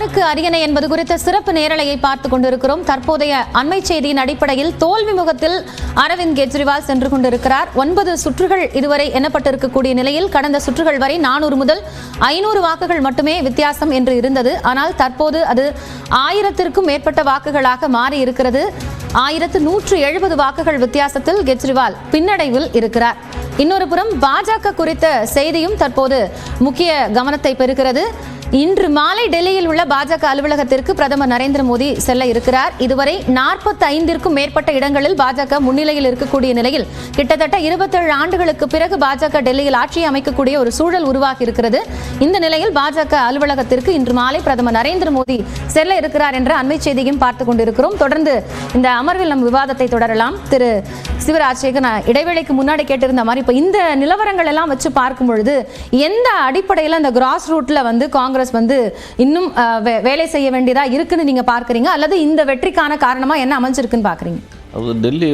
யாருக்கு அரியணை என்பது குறித்த சிறப்பு நேரலையை பார்த்துக் கொண்டிருக்கிறோம். தற்போதைய அண்மை செய்தியின் அடிப்படையில் தோல்வி முகத்தில் அரவிந்த் கெஜ்ரிவால் சென்று கொண்டிருக்கிறார். 9 சுற்றுகள் இதுவரை எண்ணப்பட்டிருக்கக்கூடிய நிலையில் கடந்த சுற்றுகள் வரை 400 முதல் 500 வாக்குகள் மட்டுமே வித்தியாசம் என்று இருந்தது. ஆனால் தற்போது அது 1000க்கும் மேற்பட்ட வாக்குகளாக மாறி இருக்கிறது. 1170 வாக்குகள் வித்தியாசத்தில் கெஜ்ரிவால் பின்னடைவில் இருக்கிறார். இன்னொரு புறம் பாஜக குறித்த செய்தியும் தற்போது முக்கிய கவனத்தை பெறுகிறது. இன்று மாலை டெல்லியில் உள்ள பாஜக அலுவலகத்திற்கு பிரதமர் நரேந்திர மோடி செல்ல இருக்கிறார். இதுவரை 45க்கும் மேற்பட்ட இடங்களில் பாஜக முன்னிலையில் இருக்கக்கூடிய நிலையில் கிட்டத்தட்ட 27 ஆண்டுகளுக்கு பிறகு பாஜக டெல்லியில் ஆட்சியை அமைக்கக்கூடிய ஒரு சூழல் உருவாகி இருக்கிறது. இந்த நிலையில் பாஜக அலுவலகத்திற்கு இன்று மாலை பிரதமர் நரேந்திர மோடி செல்ல இருக்கிறார் என்ற அண்மை செய்தியும் பார்த்துக் கொண்டிருக்கிறோம். தொடர்ந்து இந்த அமர்வில் நம் விவாதத்தை தொடரலாம். திரு சிவராஜசேகர், இடைவேளைக்கு முன்னாடி கேட்டிருந்த மாதிரி இப்ப இந்த நிலவரங்கள் எல்லாம் வச்சு பார்க்கும் பொழுது எந்த அடிப்படையில் அந்த கிராஸ் ரூட்ல காங்கிரஸ் இன்னும் வேலை செய்ய வேண்டியதா இருக்குன்னு நீங்க பார்க்கறீங்க, அல்லது இந்த வெற்றிக்கான காரணமா என்ன அமைஞ்சிருக்குன்னு பார்க்கறீங்க? அது டெல்லி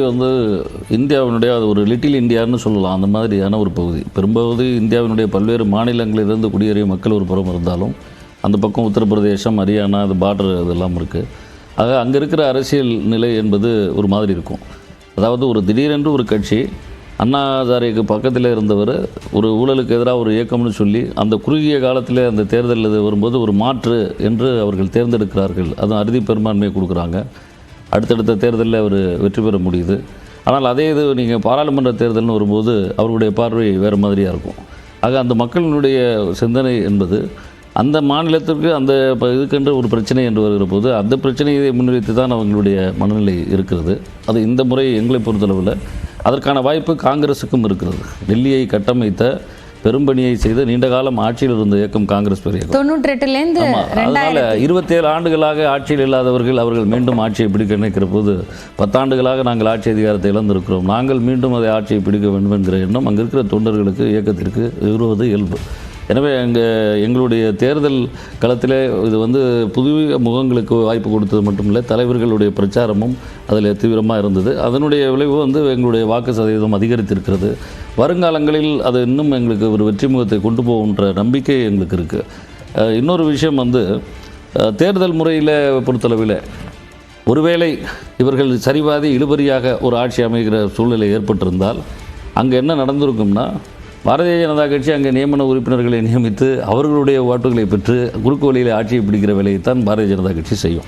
இந்தியாவினுடைய ஒரு லிட்டில் இந்தியான்னு சொல்லலாம். அந்த மாதிரியான ஒரு பகுதி. பெரும்பகுதி இந்தியாவினுடைய பல்வேறு மாநிலங்களிலிருந்து குடியேறிய மக்கள் ஒரு புறம் இருந்தாலும் அந்த பக்கம் உத்தரப்பிரதேசம், ஹரியானா, அது பார்டர் இதெல்லாம் இருக்குது. ஆக அங்கே இருக்கிற அரசியல் நிலை என்பது ஒரு மாதிரி இருக்கும். அதாவது ஒரு திடீரென்று ஒரு கட்சி அண்ணா ஹசாரேக்கு பக்கத்தில் இருந்தவர் ஒரு ஊழலுக்கு எதிராக ஒரு இயக்கம்னு சொல்லி அந்த குறுகிய காலத்தில் அந்த தேர்தலில் வரும்போது ஒரு மாற்று என்று அவர்கள் தேர்ந்தெடுக்கிறார்கள். அதுவும் அறுதி பெரும்பான்மையை கொடுக்குறாங்க. அடுத்தடுத்த தேர்தலில் அவர் வெற்றி பெற முடியுது. ஆனால் அதே இது நீங்கள் பாராளுமன்ற தேர்தல்னு வரும்போது அவர்களுடைய பார்வை வேறு மாதிரியாக இருக்கும். ஆக அந்த மக்களினுடைய சிந்தனை என்பது அந்த மாநிலத்திற்கு அந்த இதுக்கென்று ஒரு பிரச்சனை என்று வருகிற போது அந்த பிரச்சனையை முன்வைத்து தான் அவங்களுடைய மனநிலை இருக்கிறது. அது இந்த முறை எங்களை பொறுத்தளவில் அதற்கான வாய்ப்பு காங்கிரஸுக்கும் இருக்கிறது. டெல்லியை கட்டமைத்த பெரும்பணியை செய்து நீண்ட காலம் ஆட்சியில் இருந்த இயக்கம் காங்கிரஸ் பெரிய 98லேருந்து அதனால 27 ஆண்டுகளாக ஆட்சியில் இல்லாதவர்கள் அவர்கள் மீண்டும் ஆட்சியை பிடிக்க நினைக்கிற போது 10 ஆண்டுகளாக நாங்கள் ஆட்சி அதிகாரத்தை இழந்திருக்கிறோம், நாங்கள் மீண்டும் அதை ஆட்சியை பிடிக்க வேண்டும் என்கிற எண்ணம் அங்கே இருக்கிற தொண்டர்களுக்கு இயக்கத்திற்கு வருவது இயல்பு. எனவே எங்களுடைய தேர்தல் களத்தில் இது புதிய முகங்களுக்கு வாய்ப்பு கொடுத்தது மட்டுமில்லை, தலைவர்களுடைய பிரச்சாரமும் அதில் தீவிரமாக இருந்தது. அதனுடைய விளைவு எங்களுடைய வாக்கு சதவீதம் அதிகரித்திருக்கிறது. வருங்காலங்களில் அது இன்னும் எங்களுக்கு ஒரு வெற்றி முகத்தை கொண்டு போகின்ற நம்பிக்கை எங்களுக்கு இருக்குது. இன்னொரு விஷயம் தேர்தல் முறையில் பொறுத்தளவில் ஒருவேளை இவர்கள் சரிவாதி இழுபறியாக ஒரு ஆட்சி அமைகிற சூழ்நிலை ஏற்பட்டிருந்தால் அங்கே என்ன நடந்திருக்கும்னா, பாரதிய ஜனதா கட்சி அங்கே நியமன உறுப்பினர்களை நியமித்து அவர்களுடைய ஓட்டுகளை பெற்று குறுக்கு வழியில் ஆட்சியை பிடிக்கிற வேலையைத்தான் பாரதிய ஜனதா கட்சி செய்யும்.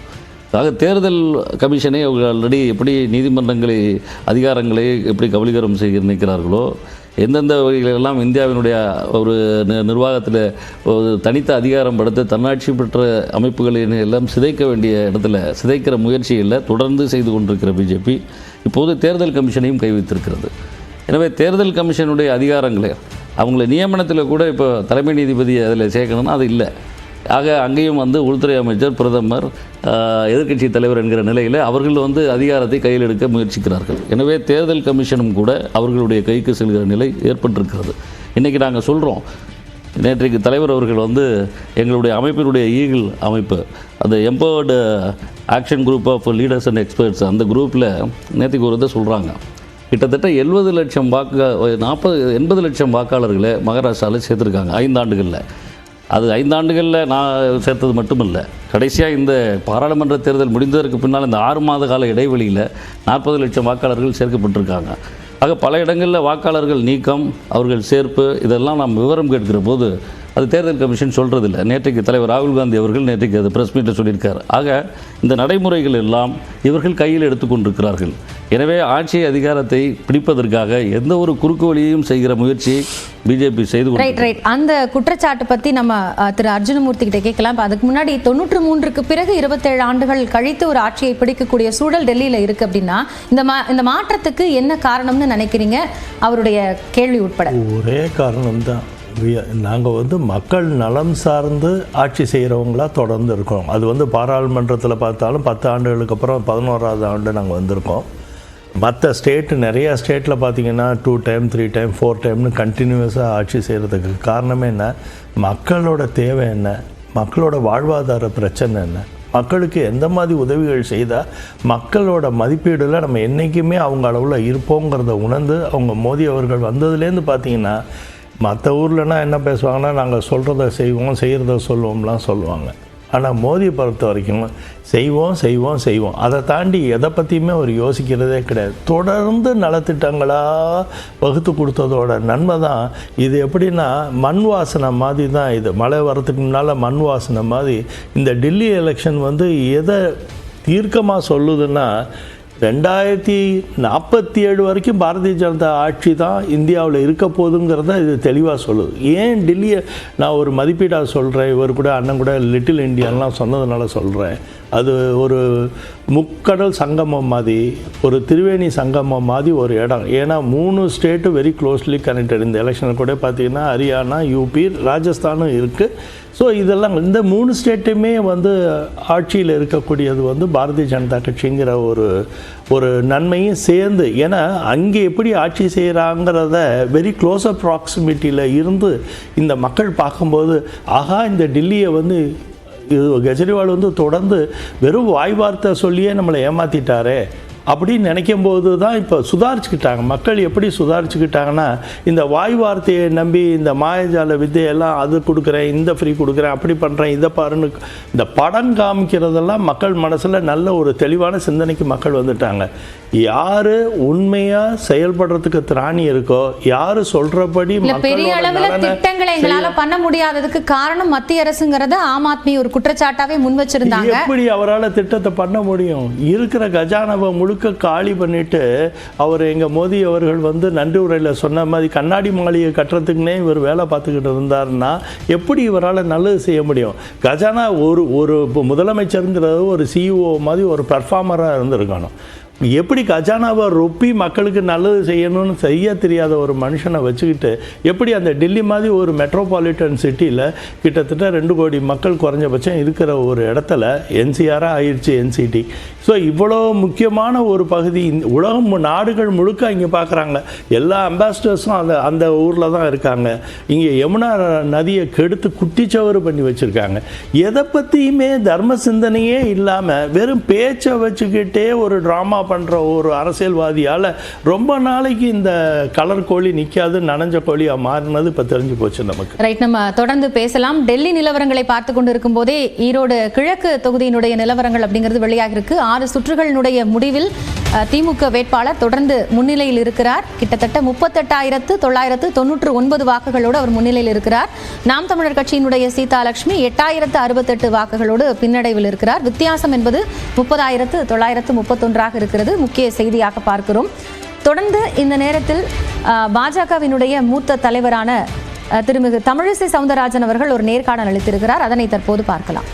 ஆக தேர்தல் கமிஷனை அவர்கள் ஆல்ரெடி எப்படி நீதிமன்றங்களை அதிகாரங்களை எப்படி கபலீகரம் செய்ய நினைக்கிறார்களோ, எந்தெந்த வகைகளெல்லாம் இந்தியாவினுடைய ஒரு நிர்வாகத்தில் தனித்த அதிகாரம் படுத்த தன்னாட்சி பெற்ற அமைப்புகளை எல்லாம் சிதைக்க வேண்டிய இடத்துல சிதைக்கிற முயற்சியில் தொடர்ந்து செய்து கொண்டிருக்கிற பிஜேபி இப்போது தேர்தல் கமிஷனையும் கைவித்திருக்கிறது. எனவே தேர்தல் கமிஷனுடைய அதிகாரங்களை அவங்கள நியமனத்தில் கூட இப்போ தலைமை நீதிபதி அதில் சேர்க்கணும்னா அது இல்லை. ஆக அங்கேயும் உள்துறை அமைச்சர், பிரதமர், எதிர்க்கட்சி தலைவர் என்கிற நிலையில் அவர்கள் அதிகாரத்தை கையில் எடுக்க முயற்சிக்கிறார்கள். எனவே தேர்தல் கமிஷனும் கூட அவர்களுடைய கைக்கு செல்கிற நிலை ஏற்பட்டிருக்கிறது. இன்றைக்கி நாங்கள் சொல்கிறோம், நேற்றைக்கு தலைவர் அவர்கள் எங்களுடைய அமைப்பினுடைய ஈகிள் அமைப்பு, அந்த empowered action group of leaders and experts, அந்த குரூப்பில் நேற்றுக்கு ஒரு சொல்கிறாங்க, கிட்டத்தட்ட 70 லட்சம் 80 லட்சம் வாக்காளர்களை மகாராஷ்டிராவில் சேர்த்துருக்காங்க 5 ஆண்டுகளில். அது 5 ஆண்டுகளில் நான் சேர்த்தது மட்டுமில்லை, கடைசியாக இந்த பாராளுமன்ற தேர்தல் முடிந்ததற்கு பின்னால் இந்த 6 மாத கால இடைவெளியில் 40 லட்சம் வாக்காளர்கள் சேர்க்கப்பட்டிருக்காங்க. ஆக பல இடங்களில் வாக்காளர்கள் நீக்கம், அவர்கள் சேர்ப்பு, இதெல்லாம் நாம் விவரம் கேட்கிற போது அது தேர்தல் கமிஷன் சொல்கிறதில்லை. நேற்றைக்கு தலைவர் ராகுல் காந்தி அவர்கள் நேற்றைக்கு அது ப்ரெஸ் மீட்டை சொல்லியிருக்கார். ஆக இந்த நடைமுறைகள் எல்லாம் இவர்கள் கையில் எடுத்துக்கொண்டிருக்கிறார்கள். எனவே ஆட்சி அதிகாரத்தை பிடிப்பதற்காக எந்த ஒரு குறுக்கு வழியையும் செய்கிற முயற்சியை பிஜேபி செய்து அந்த குற்றச்சாட்டு பற்றி நம்ம திரு அர்ஜுனமூர்த்தி கிட்ட கேட்கலாம். அதுக்கு முன்னாடி 93க்கு பிறகு 27 ஆண்டுகள் கழித்து ஒரு ஆட்சியை பிடிக்கக்கூடிய சூழல் டெல்லியில் இருக்குது அப்படின்னா இந்த மாற்றத்துக்கு என்ன காரணம்னு நினைக்கிறீங்க? அவருடைய கேள்வி உட்பட ஒரே காரணம் தான், நாங்கள் மக்கள் நலம் சார்ந்து ஆட்சி செய்கிறவங்களா தொடர்ந்து இருக்கோம். அது பாராளுமன்றத்தில் பார்த்தாலும் 10 ஆண்டுகளுக்கு அப்புறம் 11ஆவது ஆண்டு நாங்கள் வந்திருக்கோம். மற்ற நிறையா ஸ்டேட்டில் பார்த்திங்கன்னா 2 டைம் 3 டைம் 4 டைம்னு கண்டினியூஸாக ஆட்சி செய்கிறதுக்கு காரணமே என்ன? மக்களோட தேவை என்ன, மக்களோட வாழ்வாதார பிரச்சனை என்ன, மக்களுக்கு எந்த மாதிரி உதவிகள் செய்தால் மக்களோட மதிப்பீடில் நம்ம என்றைக்குமே அவங்க அளவில் இருப்போங்கிறத உணர்ந்து அவங்க மோடி அவர்கள் வந்ததுலேருந்து பார்த்திங்கன்னா மற்ற ஊர்லனா என்ன பேசுவாங்கன்னா, நாங்கள் சொல்கிறத செய்வோம், செய்கிறத சொல்லுவோம்லாம் சொல்லுவாங்க. ஆனால் மோதியை பொறுத்த வரைக்கும் செய்வோம் அதை தாண்டி எதை பற்றியுமே அவர் யோசிக்கிறதே கிடையாது. தொடர்ந்து நலத்திட்டங்களாக வகுத்து கொடுத்ததோட நன்மை தான் இது. எப்படின்னா மண் வாசனை மாதிரி தான் இது. மழை வரத்துக்கு முன்னால் மண் வாசனை மாதிரி இந்த டெல்லி எலெக்ஷன் வந்து எதை தீர்க்கமாக சொல்லுதுன்னா 2047 வரைக்கும் பாரதிய ஜனதா ஆட்சி தான் இந்தியாவில் இருக்க போகுதுங்கிறத இது தெளிவாக சொல்லுது. ஏன் டெல்லியை நான் ஒரு மதிப்பீடாக சொல்கிறேன், இவர் கூட அண்ணன் கூட லிட்டில் இந்தியான்லாம் சொன்னதுனால சொல்கிறேன். அது ஒரு முக்கடல் சங்கமம் மாதிரி, ஒரு திரிவேணி சங்கமம் மாதிரி ஒரு இடம். ஏன்னா 3 ஸ்டேட்டு வெரி க்ளோஸ்லி கனெக்டட். இந்த எலெக்ஷனை கூட பார்த்திங்கன்னா ஹரியானா, யூபி, ராஜஸ்தானும் இருக்குது. ஸோ இதெல்லாம் இந்த 3 ஸ்டேட்டுமே வந்து ஆட்சியில் இருக்கக்கூடியது வந்து பாரதிய ஜனதா கட்சிங்கிற ஒரு நன்மையும் சேர்ந்து. ஏன்னா அங்கே எப்படி ஆட்சி செய்கிறாங்கிறத வெரி க்ளோஸர் ப்ராக்சிமிட்டியில் இருந்து இந்த மக்கள் பார்க்கும்போது, ஆகா இந்த டெல்லியை வந்து கெஜ்ரிவால் வந்து தொடர்ந்து வெறும் வாய் வார்த்தை சொல்லியே நம்மளை ஏமாற்றிட்டாரே அப்படின்னு நினைக்கும் போது தான் இப்போ சுதாரிச்சுக்கிட்டாங்க. மக்கள் எப்படி சுதாரிச்சுக்கிட்டாங்கன்னா, இந்த வாய் வார்த்தையை நம்பி இந்த மாயஜால வித்தையெல்லாம் அது கொடுக்குறேன், இந்த ஃப்ரீ கொடுக்குறேன், அப்படி பண்ணுறேன், இதை பாருன்னு இந்த படம் காமிக்கிறதெல்லாம் மக்கள் மனசில் நல்ல ஒரு தெளிவான சிந்தனைக்கு மக்கள் வந்துட்டாங்க. யார் உண்மையாக செயல்படுறதுக்கு திராணி இருக்கோ, யார் சொல்கிறபடி பெரிய அளவில் திட்டங்களை எங்களால் பண்ண முடியாததுக்கு காரணம் மத்திய அரசுங்கிறத ஆம் ஆத்மி ஒரு குற்றச்சாட்டாவே முன் வச்சிருந்தாங்க. எப்படி அவரால் திட்டத்தை பண்ண முடியும்? இருக்கிற கஜானாவை முழுக்க காலி பண்ணிட்டு அவர் எங்கள் மோடி அவர்கள் வந்து நன்றி உரையில் சொன்ன மாதிரி கண்ணாடி மாளிகை கட்டுறதுக்குன்னே இவர் வேலை பார்த்துக்கிட்டு இருந்தாருன்னா எப்படி இவரால் நல்லது செய்ய முடியும்? கஜானா ஒரு முதலமைச்சருங்கிறது ஒரு சிஇஓ மாதிரி ஒரு பர்ஃபார்மராக இருந்திருக்கணும். எப்படி கஜானாவை ரொப்பி மக்களுக்கு நல்லது செய்யணும்னு செய்ய தெரியாத ஒரு மனுஷனை வச்சுக்கிட்டு எப்படி அந்த டெல்லி மாதிரி ஒரு மெட்ரோபாலிட்டன் சிட்டியில் கிட்டத்தட்ட 2 கோடி மக்கள் குறைஞ்சபட்சம் இருக்கிற ஒரு இடத்துல என்சிஆராக ஆயிடுச்சு என்சிடி. ஸோ இவ்வளோ முக்கியமான ஒரு பகுதி உலகம் நாடுகள் முழுக்க இங்கே பார்க்குறாங்க. எல்லா அம்பாசிடர்ஸும் அந்த ஊரில் தான் இருக்காங்க. இங்கே யமுனா நதியை கெடுத்து குட்டிச்சவறு பண்ணி வச்சுருக்காங்க. எதை பற்றியுமே தர்ம சிந்தனையே இல்லாமல் வெறும் பேச்சை வச்சுக்கிட்டே ஒரு ட்ராமா பண்ணுற ஒரு அரசியல்வாதியால் ரொம்ப நாளைக்கு இந்த கலர் கோழி நிற்காது, நனைஞ்ச கோழியாக மாறினது இப்போ தெரிஞ்சு போச்சு நமக்கு. ரைட், நம்ம தொடர்ந்து பேசலாம். டெல்லி நிலவரங்களை பார்த்து கொண்டு இருக்கும் போதே ஈரோடு கிழக்கு தொகுதியினுடைய நிலவரங்கள் அப்படிங்கிறது வெளியாக இருக்கு. 6 சுற்றுகளினுடைய முடிவில் திமுக வேட்பாளர் தொடர்ந்து முன்னிலையில் இருக்கிறார். கிட்டத்தட்ட 38,999 வாக்குகளோடு அவர் முன்னிலையில் இருக்கிறார். நாம் தமிழர் கட்சியினுடைய சீதாலட்சுமி 8,068 வாக்குகளோடு பின்னடைவில் இருக்கிறார். வித்தியாசம் என்பது 30,931 இருக்கிறது. முக்கிய செய்தியாக பார்க்கிறோம். தொடர்ந்து இந்த நேரத்தில் பாஜகவினுடைய மூத்த தலைவரான திருமிகு தமிழிசை சவுந்தரராஜன் அவர்கள் ஒரு நேர்காணல் அளித்திருக்கிறார். அதனை தற்போது பார்க்கலாம்.